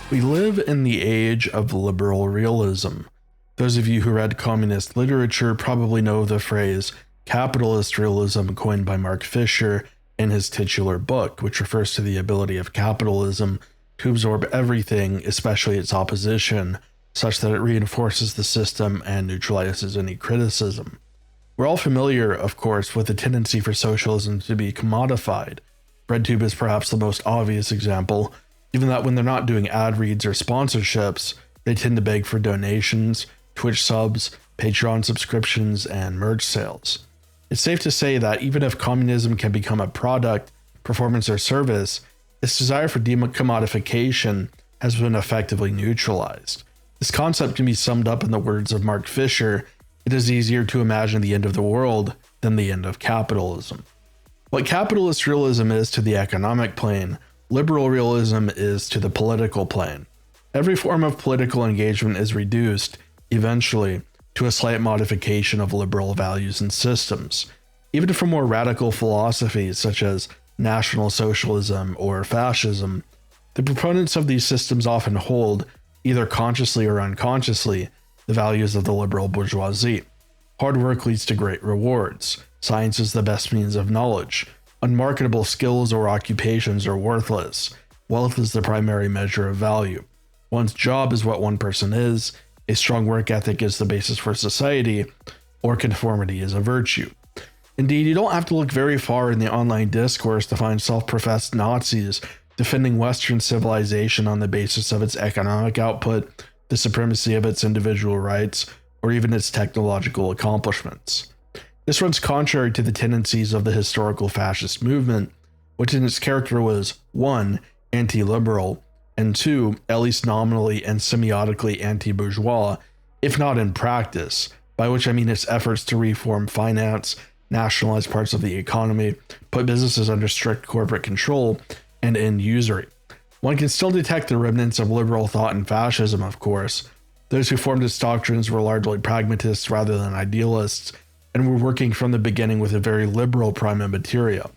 We live in the age of liberal realism. Those of you who read communist literature probably know the phrase capitalist realism coined by Mark Fisher in his titular book, which refers to the ability of capitalism to absorb everything, especially its opposition, such that it reinforces the system and neutralizes any criticism. We're all familiar, of course, with the tendency for socialism to be commodified. RedTube is perhaps the most obvious example, given that when they're not doing ad reads or sponsorships, they tend to beg for donations, Twitch subs, Patreon subscriptions, and merch sales. It's safe to say that even if communism can become a product, performance, or service, its desire for decommodification has been effectively neutralized. This concept can be summed up in the words of Mark Fisher: "It is easier to imagine the end of the world than the end of capitalism." What capitalist realism is to the economic plane, liberal realism is to the political plane. Every form of political engagement is reduced, eventually, to a slight modification of liberal values and systems. Even for more radical philosophies such as National Socialism or fascism, the proponents of these systems often hold, either consciously or unconsciously, the values of the liberal bourgeoisie. Hard work leads to great rewards. Science is the best means of knowledge. Unmarketable skills or occupations are worthless. Wealth is the primary measure of value. One's job is what one person is. A strong work ethic is the basis for society, or conformity is a virtue. Indeed, you don't have to look very far in the online discourse to find self-professed Nazis defending Western civilization on the basis of its economic output, the supremacy of its individual rights, or even its technological accomplishments. This runs contrary to the tendencies of the historical fascist movement, which in its character was 1. Anti-liberal, and 2. At least nominally and semiotically anti-bourgeois, if not in practice, by which I mean its efforts to reform finance, nationalize parts of the economy, put businesses under strict corporate control, and end usury. One can still detect the remnants of liberal thought in fascism, of course. Those who formed its doctrines were largely pragmatists rather than idealists, and were working from the beginning with a very liberal prima materia.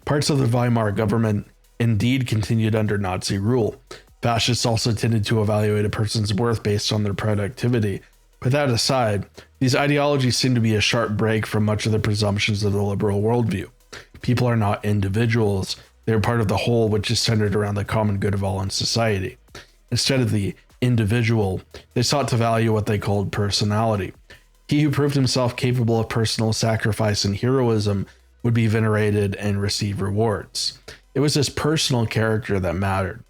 Parts of the Weimar government indeed continued under Nazi rule. Fascists also tended to evaluate a person's worth based on their productivity. But that aside, these ideologies seem to be a sharp break from much of the presumptions of the liberal worldview. People are not individuals, they are part of the whole, which is centered around the common good of all in society. Instead of the individual, they sought to value what they called personality. He who proved himself capable of personal sacrifice and heroism would be venerated and receive rewards. It was his personal character that mattered.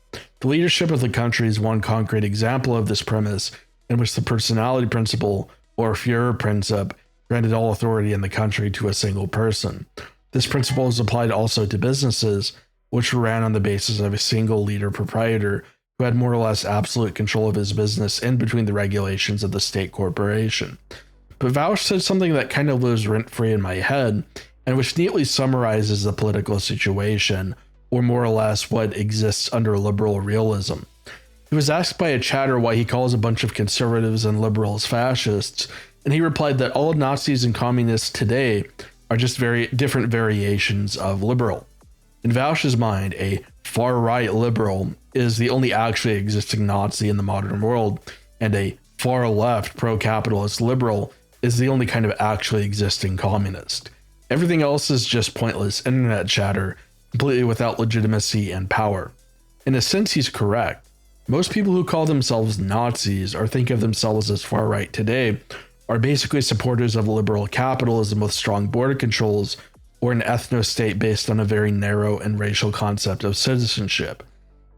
The leadership of the country is one concrete example of this premise, in which the personality principle, or Führerprinzip, granted all authority in the country to a single person. This principle is applied also to businesses, which were ran on the basis of a single leader proprietor who had more or less absolute control of his business in between the regulations of the state corporation. But Vaush said something that kind of lives rent-free in my head, and which neatly summarizes the political situation, or more or less what exists under liberal realism. He was asked by a chatter why he calls a bunch of conservatives and liberals fascists, and he replied that all Nazis and communists today are just very different variations of liberal. In Vaush's mind, a far-right liberal is the only actually existing Nazi in the modern world, and a far-left pro-capitalist liberal is the only kind of actually existing communist. Everything else is just pointless internet chatter, completely without legitimacy and power. In a sense, he's correct. Most people who call themselves Nazis or think of themselves as far-right today are basically supporters of liberal capitalism with strong border controls, or an ethno-state based on a very narrow and racial concept of citizenship.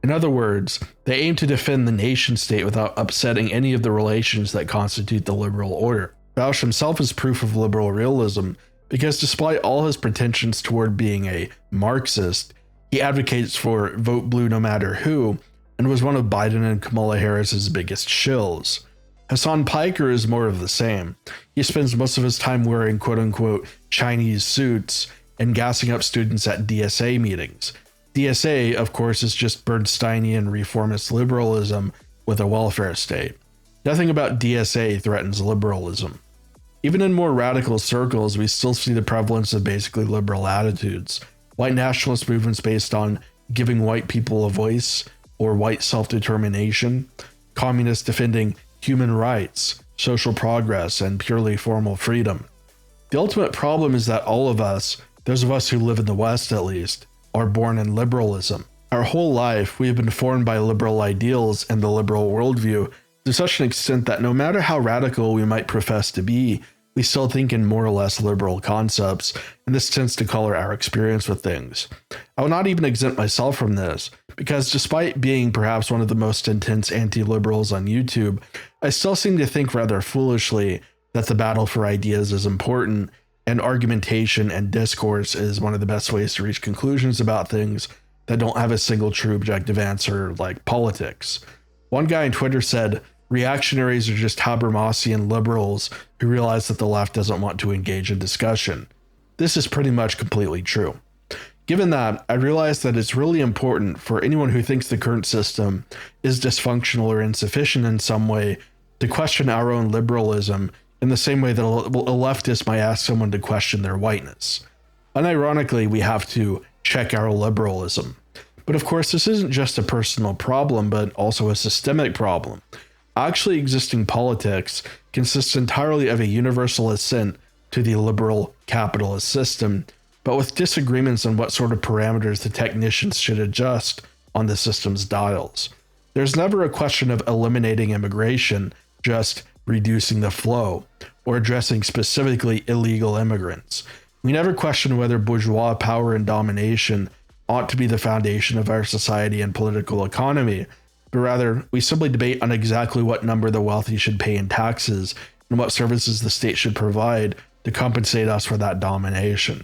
In other words, they aim to defend the nation-state without upsetting any of the relations that constitute the liberal order. Vaush himself is proof of liberal realism, because despite all his pretensions toward being a Marxist, he advocates for vote blue no matter who, and was one of Biden and Kamala Harris's biggest shills. Hassan Piker is more of the same. He spends most of his time wearing quote-unquote Chinese suits and gassing up students at DSA meetings. DSA, of course, is just Bernsteinian reformist liberalism with a welfare state. Nothing about DSA threatens liberalism. Even in more radical circles, we still see the prevalence of basically liberal attitudes. White nationalist movements based on giving white people a voice, or white self-determination, communists defending human rights, social progress, and purely formal freedom. The ultimate problem is that all of us, those of us who live in the West at least, are born in liberalism. Our whole life, we have been formed by liberal ideals and the liberal worldview to such an extent that no matter how radical we might profess to be, we still think in more or less liberal concepts, and this tends to color our experience with things. I will not even exempt myself from this, because despite being perhaps one of the most intense anti-liberals on YouTube, I still seem to think rather foolishly that the battle for ideas is important, and argumentation and discourse is one of the best ways to reach conclusions about things that don't have a single true objective answer, like politics. One guy on Twitter said, reactionaries are just Habermasian liberals who realize that the left doesn't want to engage in discussion. This is pretty much completely true. Given that, I realize that it's really important for anyone who thinks the current system is dysfunctional or insufficient in some way to question our own liberalism in the same way that a leftist might ask someone to question their whiteness. Unironically, we have to check our liberalism. But of course, this isn't just a personal problem, but also a systemic problem. Actually existing politics consists entirely of a universal assent to the liberal capitalist system, but with disagreements on what sort of parameters the technicians should adjust on the system's dials. There's never a question of eliminating immigration, just reducing the flow, or addressing specifically illegal immigrants. We never question whether bourgeois power and domination ought to be the foundation of our society and political economy, but rather we simply debate on exactly what number the wealthy should pay in taxes and what services the state should provide to compensate us for that domination.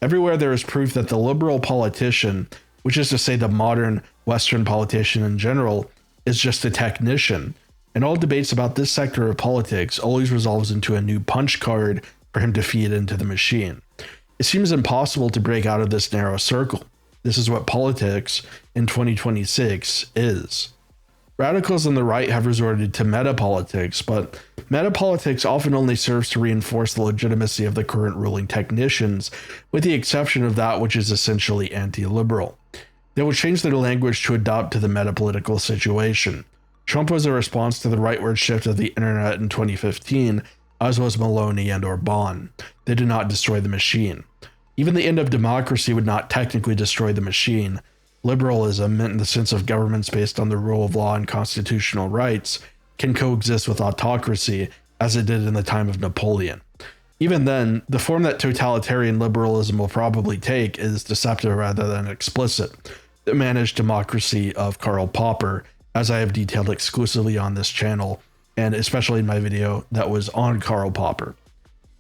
Everywhere there is proof that the liberal politician, which is to say the modern Western politician in general, is just a technician, and all debates about this sector of politics always resolves into a new punch card for him to feed into the machine. It seems impossible to break out of this narrow circle. This is what politics in 2026 is. Radicals on the right have resorted to metapolitics, but metapolitics often only serves to reinforce the legitimacy of the current ruling technicians, with the exception of that which is essentially anti-liberal. They will change their language to adapt to the metapolitical situation. Trump was a response to the rightward shift of the internet in 2015, as was Maloney and Orban. They did not destroy the machine. Even the end of democracy would not technically destroy the machine. Liberalism, meant in the sense of governments based on the rule of law and constitutional rights, can coexist with autocracy, as it did in the time of Napoleon. Even then, the form that totalitarian liberalism will probably take is deceptive rather than explicit. The managed democracy of Karl Popper, as I have detailed exclusively on this channel, and especially in my video that was on Karl Popper.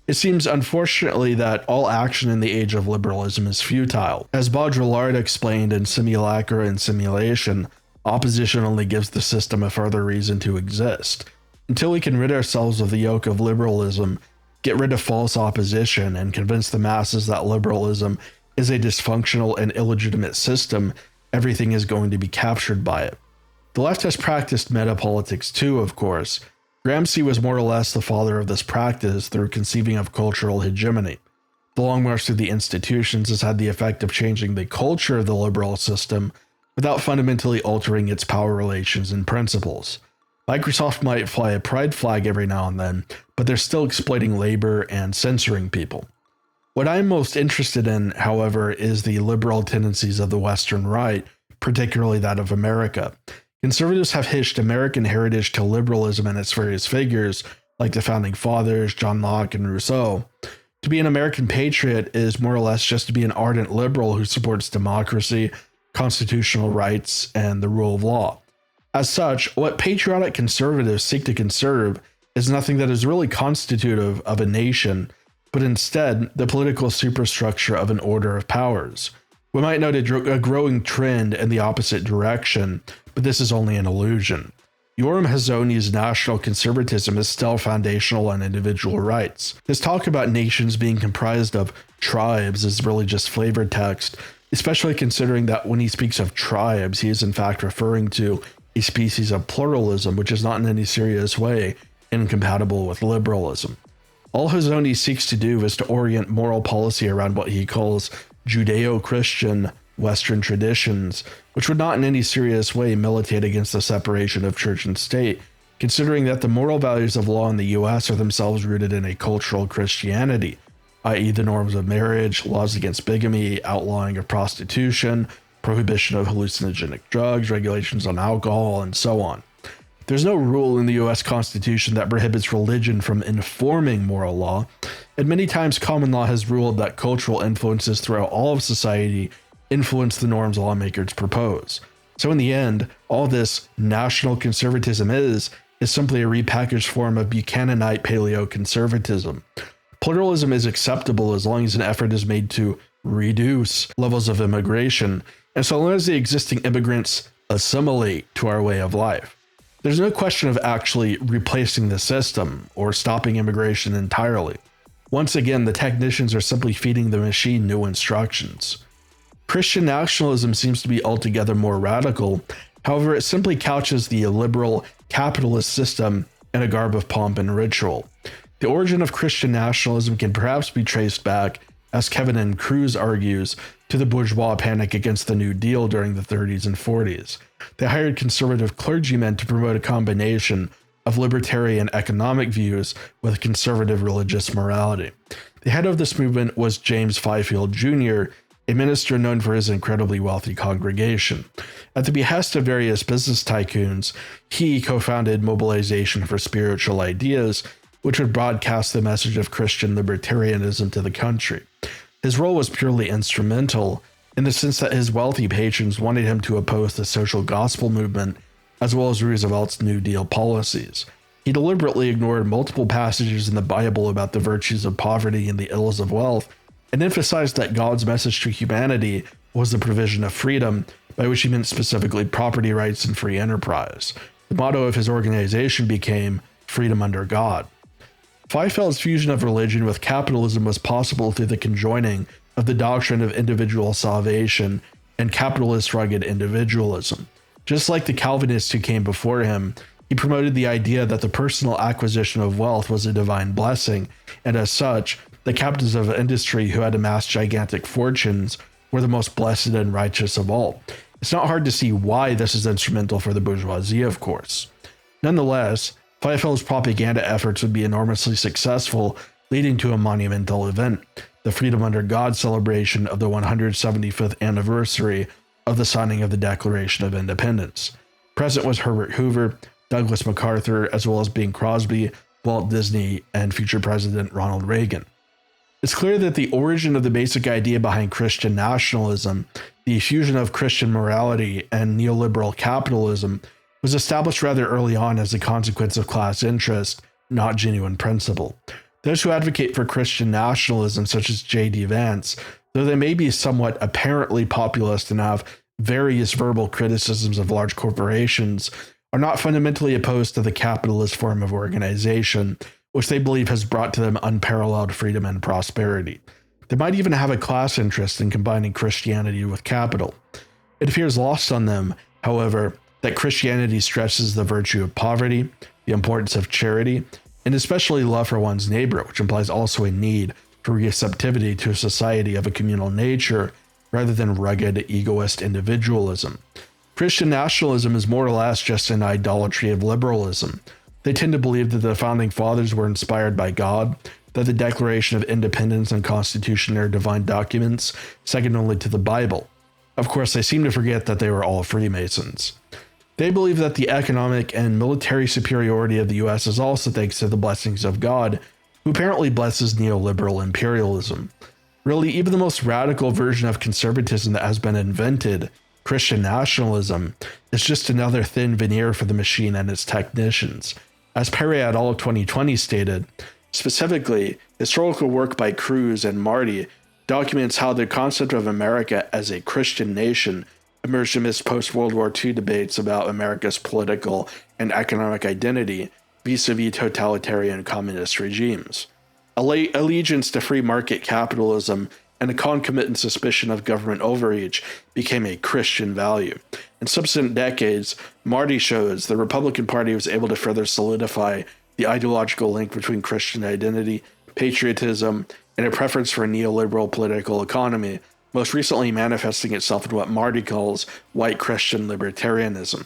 It seems, unfortunately, that all action in the age of liberalism is futile. As Baudrillard explained in Simulacra and Simulation, opposition only gives the system a further reason to exist. Until we can rid ourselves of the yoke of liberalism, get rid of false opposition, and convince the masses that liberalism is a dysfunctional and illegitimate system, everything is going to be captured by it. The left has practiced metapolitics too, of course. Gramsci was more or less the father of this practice through conceiving of cultural hegemony. The Long March through the institutions has had the effect of changing the culture of the liberal system without fundamentally altering its power relations and principles. Microsoft might fly a pride flag every now and then, but they're still exploiting labor and censoring people. What I'm most interested in, however, is the liberal tendencies of the Western right, particularly that of America. Conservatives have hitched American heritage to liberalism and its various figures, like the Founding Fathers, John Locke, and Rousseau. To be an American patriot is more or less just to be an ardent liberal who supports democracy, constitutional rights, and the rule of law. As such, what patriotic conservatives seek to conserve is nothing that is really constitutive of a nation, but instead the political superstructure of an order of powers. We might note a growing trend in the opposite direction, but this is only an illusion. Yoram Hazony's national conservatism is still foundational on individual rights. His talk about nations being comprised of tribes is really just flavor text, especially considering that when he speaks of tribes, he is in fact referring to a species of pluralism, which is not in any serious way incompatible with liberalism. All Hazony seeks to do is to orient moral policy around what he calls Judeo-Christian Western traditions, which would not in any serious way militate against the separation of church and state, considering that the moral values of law in the US are themselves rooted in a cultural Christianity, i.e. the norms of marriage, laws against bigamy, outlawing of prostitution, prohibition of hallucinogenic drugs, regulations on alcohol, and so on. There's no rule in the US Constitution that prohibits religion from informing moral law, and many times common law has ruled that cultural influences throughout all of society influence the norms lawmakers propose. So in the end, all this national conservatism is simply a repackaged form of Buchananite paleo-conservatism. Pluralism is acceptable as long as an effort is made to reduce levels of immigration, and so long as the existing immigrants assimilate to our way of life. There's no question of actually replacing the system or stopping immigration entirely. Once again, the technicians are simply feeding the machine new instructions. Christian nationalism seems to be altogether more radical. However, it simply couches the liberal capitalist system in a garb of pomp and ritual. The origin of Christian nationalism can perhaps be traced back, as Kevin and Cruz argues, to the bourgeois panic against the New Deal during the 30s and 40s. They hired conservative clergymen to promote a combination of libertarian economic views with conservative religious morality. The head of this movement was James Fifield Jr., a minister known for his incredibly wealthy congregation. At the behest of various business tycoons, he co-founded Mobilization for Spiritual Ideas, which would broadcast the message of Christian libertarianism to the country. His role was purely instrumental, in the sense that his wealthy patrons wanted him to oppose the social gospel movement, as well as Roosevelt's New Deal policies. He deliberately ignored multiple passages in the Bible about the virtues of poverty and the ills of wealth, and emphasized that God's message to humanity was the provision of freedom, by which he meant specifically property rights and free enterprise. The motto of his organization became "Freedom under God." Fiefeld's fusion of religion with capitalism was possible through the conjoining of the doctrine of individual salvation and capitalist rugged individualism. Just like the Calvinists who came before him, he promoted the idea that the personal acquisition of wealth was a divine blessing, and as such, the captains of industry who had amassed gigantic fortunes were the most blessed and righteous of all. It's not hard to see why this is instrumental for the bourgeoisie, of course. Nonetheless, Fiefeld's propaganda efforts would be enormously successful, leading to a monumental event, the Freedom Under God celebration of the 175th anniversary of the signing of the Declaration of Independence. Present was Herbert Hoover, Douglas MacArthur, as well as Bing Crosby, Walt Disney, and future President Ronald Reagan. It's clear that the origin of the basic idea behind Christian nationalism, the fusion of Christian morality and neoliberal capitalism, was established rather early on as a consequence of class interest, not genuine principle. Those who advocate for Christian nationalism, such as J.D. Vance, though they may be somewhat apparently populist and have various verbal criticisms of large corporations, are not fundamentally opposed to the capitalist form of organization, which they believe has brought to them unparalleled freedom and prosperity. They might even have a class interest in combining Christianity with capital. It appears lost on them, however, that Christianity stresses the virtue of poverty, the importance of charity, and especially love for one's neighbor, which implies also a need for receptivity to a society of a communal nature rather than rugged, egoist individualism. Christian nationalism is more or less just an idolatry of liberalism. They tend to believe that the founding fathers were inspired by God, that the Declaration of Independence and Constitution are divine documents, second only to the Bible. Of course, they seem to forget that they were all Freemasons. They believe that the economic and military superiority of the US is also thanks to the blessings of God, who apparently blesses neoliberal imperialism. Really, even the most radical version of conservatism that has been invented, Christian nationalism, is just another thin veneer for the machine and its technicians. As Perry et al. 2020 stated, specifically, historical work by Cruz and Marty documents how the concept of America as a Christian nation emerged amidst post-World War II debates about America's political and economic identity vis-a-vis totalitarian communist regimes. Allegiance to free market capitalism and a concomitant suspicion of government overreach became a Christian value. In subsequent decades, Marty shows the Republican Party was able to further solidify the ideological link between Christian identity, patriotism, and a preference for a neoliberal political economy, most recently manifesting itself in what Marty calls white Christian libertarianism.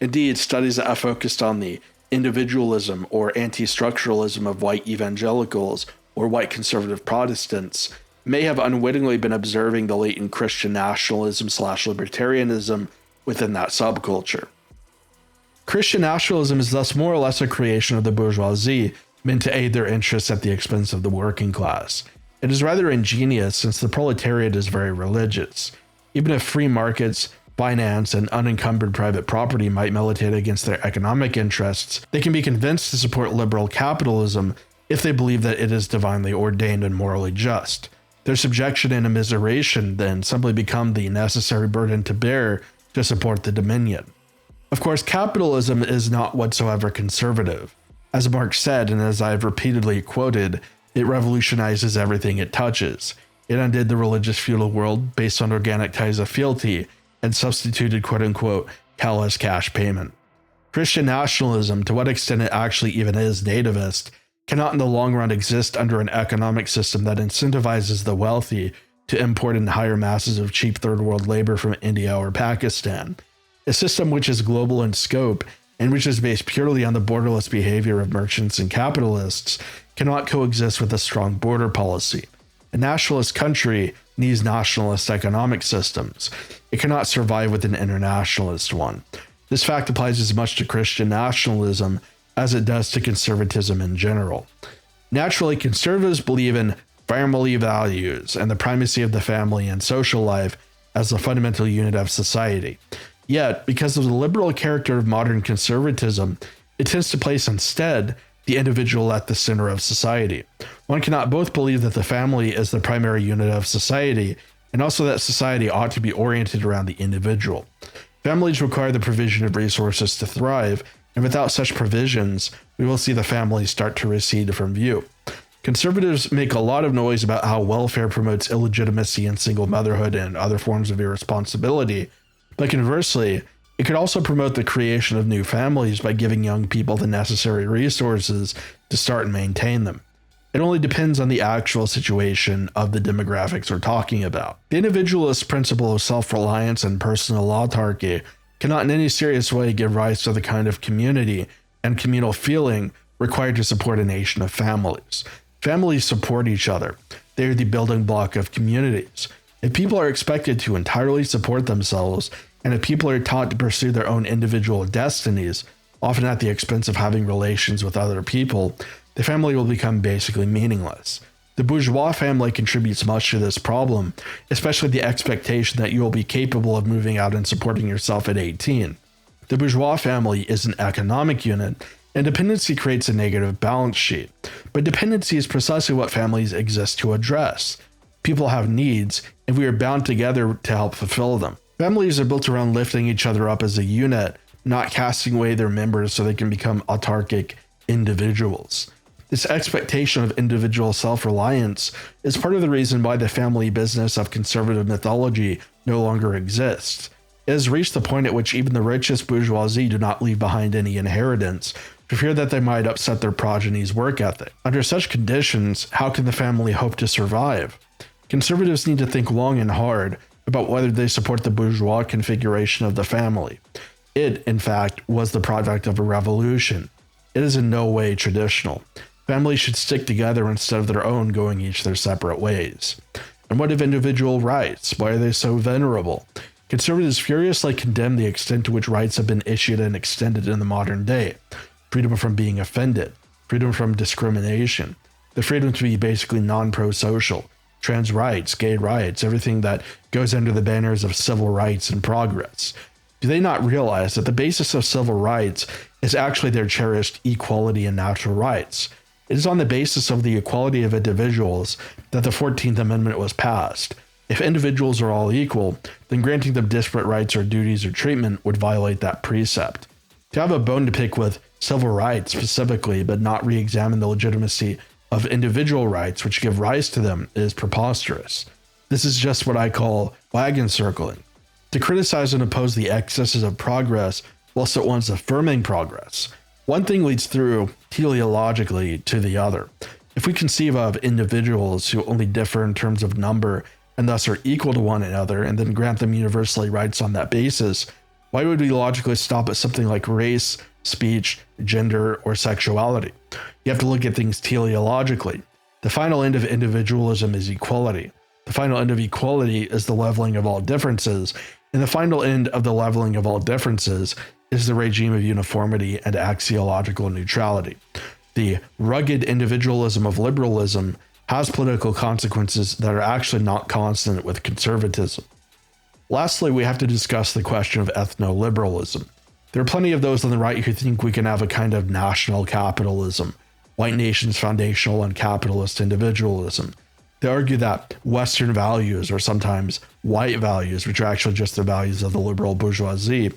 Indeed, studies that have focused on the individualism or anti-structuralism of white evangelicals or white conservative Protestants may have unwittingly been observing the latent Christian nationalism/libertarianism within that subculture. Christian nationalism is thus more or less a creation of the bourgeoisie, meant to aid their interests at the expense of the working class. It is rather ingenious since the proletariat is very religious. Even if free markets, finance, and unencumbered private property might militate against their economic interests, they can be convinced to support liberal capitalism if they believe that it is divinely ordained and morally just. Their subjection and immiseration then simply become the necessary burden to bear to support the dominion. Of course, capitalism is not whatsoever conservative. As Marx said, and as I have repeatedly quoted, it revolutionizes everything it touches. It undid the religious feudal world based on organic ties of fealty and substituted quote-unquote callous cash payment. Christian nationalism, to what extent it actually even is nativist, cannot in the long run exist under an economic system that incentivizes the wealthy to import in higher masses of cheap third world labor from India or Pakistan. A system which is global in scope and which is based purely on the borderless behavior of merchants and capitalists cannot coexist with a strong border policy. A nationalist country needs nationalist economic systems. It cannot survive with an internationalist one. This fact applies as much to Christian nationalism as it does to conservatism in general. Naturally, conservatives believe in family values and the primacy of the family and social life as the fundamental unit of society. Yet, because of the liberal character of modern conservatism, it tends to place instead the individual at the center of society. One cannot both believe that the family is the primary unit of society and also that society ought to be oriented around the individual. Families require the provision of resources to thrive, and without such provisions, we will see the family start to recede from view. Conservatives make a lot of noise about how welfare promotes illegitimacy and single motherhood and other forms of irresponsibility, but conversely, it could also promote the creation of new families by giving young people the necessary resources to start and maintain them. It only depends on the actual situation of the demographics we're talking about. The individualist principle of self-reliance and personal autarky cannot in any serious way give rise to the kind of community and communal feeling required to support a nation of families. Families support each other. They are the building block of communities. If people are expected to entirely support themselves, and if people are taught to pursue their own individual destinies, often at the expense of having relations with other people, the family will become basically meaningless. The bourgeois family contributes much to this problem, especially the expectation that you will be capable of moving out and supporting yourself at 18. The bourgeois family is an economic unit, and dependency creates a negative balance sheet. But dependency is precisely what families exist to address. People have needs, and we are bound together to help fulfill them. Families are built around lifting each other up as a unit, not casting away their members so they can become autarkic individuals. This expectation of individual self-reliance is part of the reason why the family business of conservative mythology no longer exists. It has reached the point at which even the richest bourgeoisie do not leave behind any inheritance, for fear that they might upset their progeny's work ethic. Under such conditions, how can the family hope to survive? Conservatives need to think long and hard about whether they support the bourgeois configuration of the family. It, in fact, was the product of a revolution. It is in no way traditional. Families should stick together instead of their own going each their separate ways. And what of individual rights? Why are they so venerable? Conservatives furiously condemn the extent to which rights have been issued and extended in the modern day. Freedom from being offended, freedom from discrimination, the freedom to be basically non-pro-social, trans rights, gay rights, everything that goes under the banners of civil rights and progress. Do they not realize that the basis of civil rights is actually their cherished equality and natural rights? It is on the basis of the equality of individuals that the 14th Amendment was passed. If individuals are all equal, then granting them disparate rights or duties or treatment would violate that precept. To have a bone to pick with civil rights specifically, but not re-examine the legitimacy of individual rights which give rise to them is preposterous. This is just what I call wagon circling. To criticize and oppose the excesses of progress whilst at once affirming progress. One thing leads through teleologically to the other. If we conceive of individuals who only differ in terms of number and thus are equal to one another, and then grant them universally rights on that basis, why would we logically stop at something like race, speech, gender, or sexuality? You have to look at things teleologically. The final end of individualism is equality. The final end of equality is the leveling of all differences, and the final end of the leveling of all differences is the regime of uniformity and axiological neutrality. The rugged individualism of liberalism has political consequences that are actually not consonant with conservatism. Lastly, we have to discuss the question of ethno-liberalism. There are plenty of those on the right who think we can have a kind of national capitalism, white nations foundational on capitalist individualism. They argue that Western values, or sometimes white values, which are actually just the values of the liberal bourgeoisie,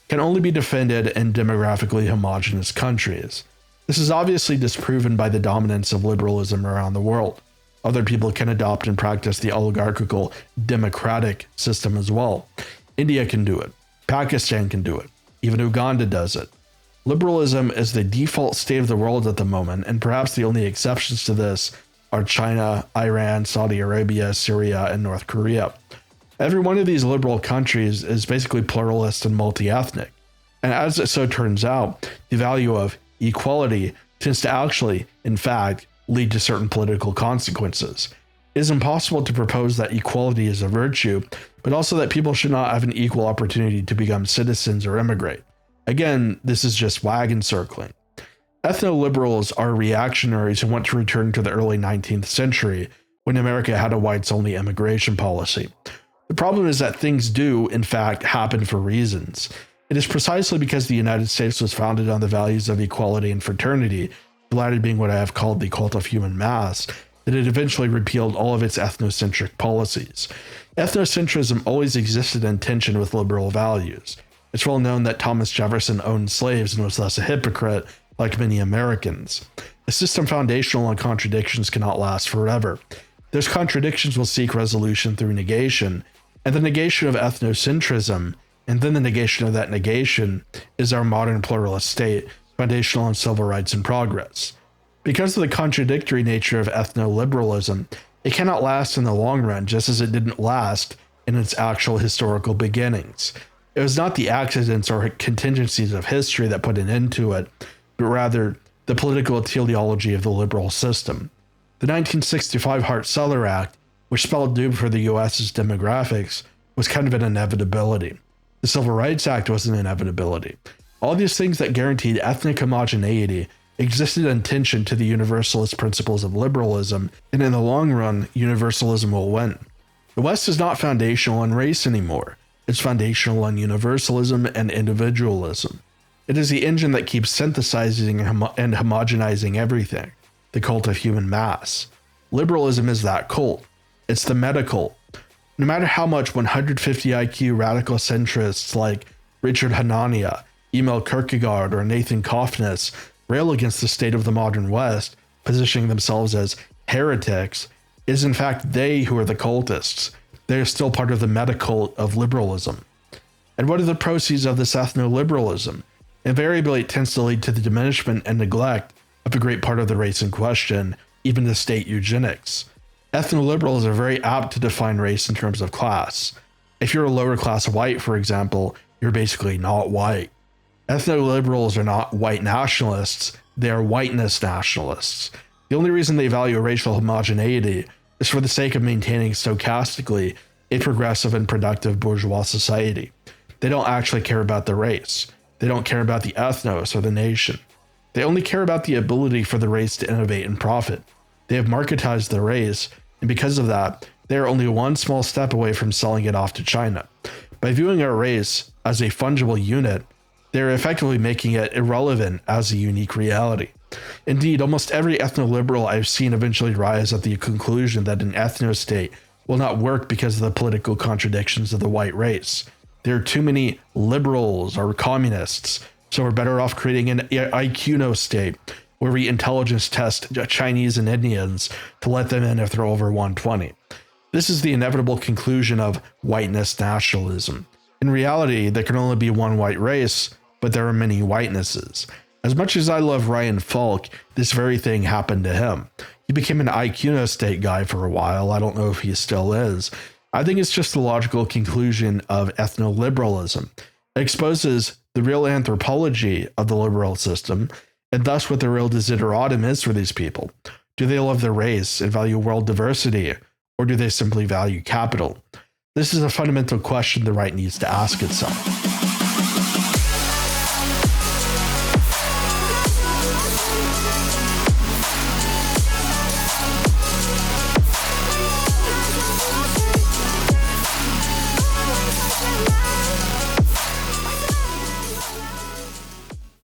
can only be defended in demographically homogeneous countries. This is obviously disproven by the dominance of liberalism around the world. Other people can adopt and practice the oligarchical democratic system as well. India can do it. Pakistan can do it. Even Uganda does it. Liberalism is the default state of the world at the moment, and perhaps the only exceptions to this are China, Iran, Saudi Arabia, Syria, and North Korea. Every one of these liberal countries is basically pluralist and multi-ethnic. And as it so turns out, the value of equality tends to actually, in fact, lead to certain political consequences. It is impossible to propose that equality is a virtue, but also that people should not have an equal opportunity to become citizens or immigrate. Again, this is just wagon circling. Ethno-liberals are reactionaries who want to return to the early 19th century, when America had a whites-only immigration policy. The problem is that things do, in fact, happen for reasons. It is precisely because the United States was founded on the values of equality and fraternity, the latter being what I have called the cult of human mass, that it eventually repealed all of its ethnocentric policies. Ethnocentrism always existed in tension with liberal values. It's well known that Thomas Jefferson owned slaves and was thus a hypocrite, like many Americans. A system foundational on contradictions cannot last forever. Those contradictions will seek resolution through negation, and the negation of ethnocentrism, and then the negation of that negation, is our modern pluralist state, foundational on civil rights and progress. Because of the contradictory nature of ethno-liberalism, it cannot last in the long run, just as it didn't last in its actual historical beginnings. It was not the accidents or contingencies of history that put an end to it, but rather the political teleology of the liberal system. The 1965 Hart-Celler Act, which spelled doom for the US's demographics, was kind of an inevitability. The Civil Rights Act was an inevitability. All these things that guaranteed ethnic homogeneity existed in tension to the universalist principles of liberalism, and in the long run, universalism will win. The West is not foundational on race anymore. It's foundational on universalism and individualism. It is the engine that keeps synthesizing and homogenizing everything, the cult of human mass. Liberalism is that cult. It's the meta cult. No matter how much 150 IQ radical centrists like Richard Hanania, Emil Kierkegaard, or Nathan Koffness rail against the state of the modern West, positioning themselves as heretics, it is in fact they who are the cultists. They are still part of the meta cult of liberalism. And what are the proceeds of this ethno-liberalism? Invariably, it tends to lead to the diminishment and neglect of a great part of the race in question, even to state eugenics. Ethno-liberals are very apt to define race in terms of class. If you're a lower class white, for example, you're basically not white. Ethno-liberals are not white nationalists, they are whiteness nationalists. The only reason they value racial homogeneity is for the sake of maintaining stochastically a progressive and productive bourgeois society. They don't actually care about the race. They don't care about the ethnos or the nation. They only care about the ability for the race to innovate and profit. They have marketized the race, and because of that, they are only one small step away from selling it off to China. By viewing our race as a fungible unit, they are effectively making it irrelevant as a unique reality. Indeed, almost every ethno-liberal I've seen eventually rise at the conclusion that an ethno-state will not work because of the political contradictions of the white race. There are too many liberals or communists, so we're better off creating an IQ-no state where we intelligence test Chinese and Indians to let them in if they're over 120. This is the inevitable conclusion of whiteness nationalism. In reality, there can only be one white race, but there are many whitenesses. As much as I love Ryan Falk, this very thing happened to him. He became an IQ state guy for a while. I don't know if he still is. I think it's just the logical conclusion of ethno-liberalism. It exposes the real anthropology of the liberal system, and thus what the real desideratum is for these people. Do they love their race and value world diversity, or do they simply value capital? This is a fundamental question the right needs to ask itself.